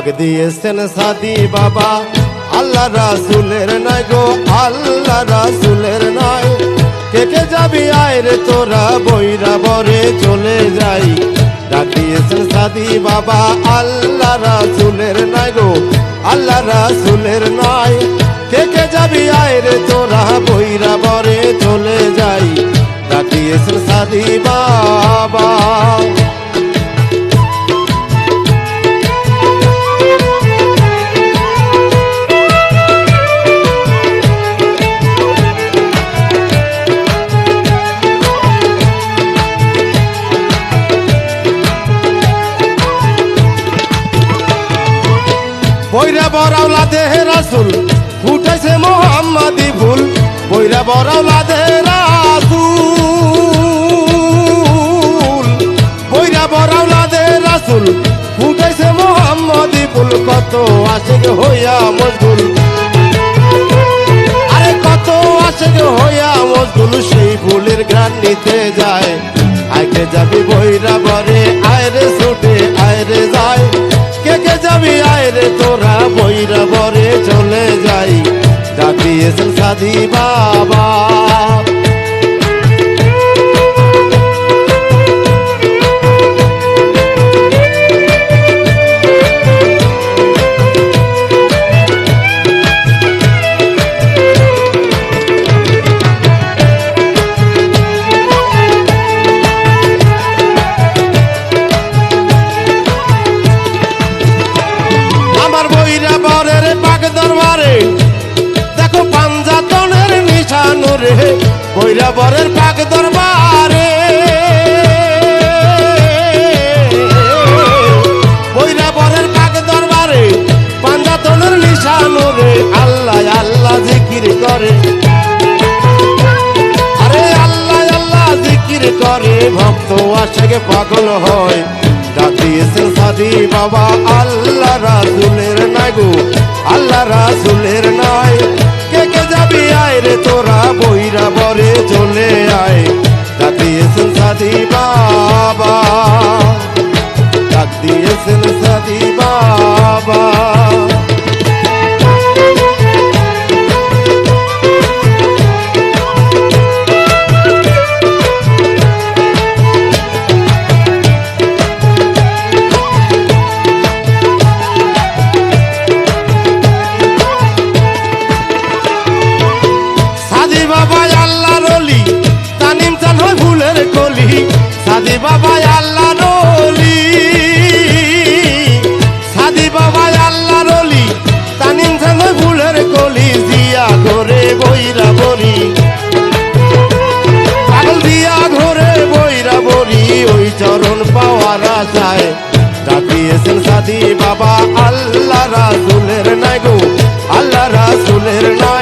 ডাক দিয়েছেন সাদি বাবা আল্লাহ রাসূলের নাই গো আল্লাহ রাসূলের নাই কে কে যাবি আয় রে তোরা বৈরা বরে চলে যাই ডাক দিয়েছেন সাদি বাবা আল্লাহ রাসূলের নাই গো আল্লাহ রাসূলের নাই কে কে যাবি আয় রে তোরা বৈরা বরে চলে যাই ডাক দিয়েছেন সাদি বাবা বৈরা বরাউলা দেহে রাসূল উঠাইছে মোহাম্মদি ফুল বৈরা বরাউলা দেহে রাসূল বৈরা বরাউলা দেহে রাসূল উঠাইছে মোহাম্মদি ফুল কত আশিক হইয়া মশগুল আরে কত আশিক হইয়া মশগুল সেই ফুলের ঘ্রাণ নিতে যায় আইকে যাবি বৈরা বরে আয় রে ছুটে আয় রে যায় কে কে যাবি আয় রে তোরা বৈরা বরে চলে যাই ডাক দিয়েছেন সাদি বাবা বৈরা বরের পাক দরবারে বৈরা বরের পাক দরবারে পাঞ্জাতনের নিশানো রে আল্লাহ আল্লাহ জিকির করে আরে আল্লাহ আল্লাহ জিকির করে ভক্ত আশেকে পাগল হয় ডাক দিয়েছেন সাদি বাবা আল্লাহ রাসূলের নাই গো আল্লাহ রাসূলের নাই কে কে যাবি আয় রে তোরা বৈরা বরে চলে আয় ডাক দিয়েছেন সাদি বাবা ডাক দিয়েছেন সাদি বাবা সাদি বাবা আল্লাহ রলি সাদি বাবা আল্লাহ রলি তানিম জানো ফুলের কলি দিয়া ঘরে বৈরা বরি পাগল দিয়া ঘরে বৈরা বরি ওই চরণ পাওয়ার আশায় ডাক দিয়েছেন সাদি বাবা আল্লাহ রাসূলের নাই গো আল্লাহ রাসূলের নাই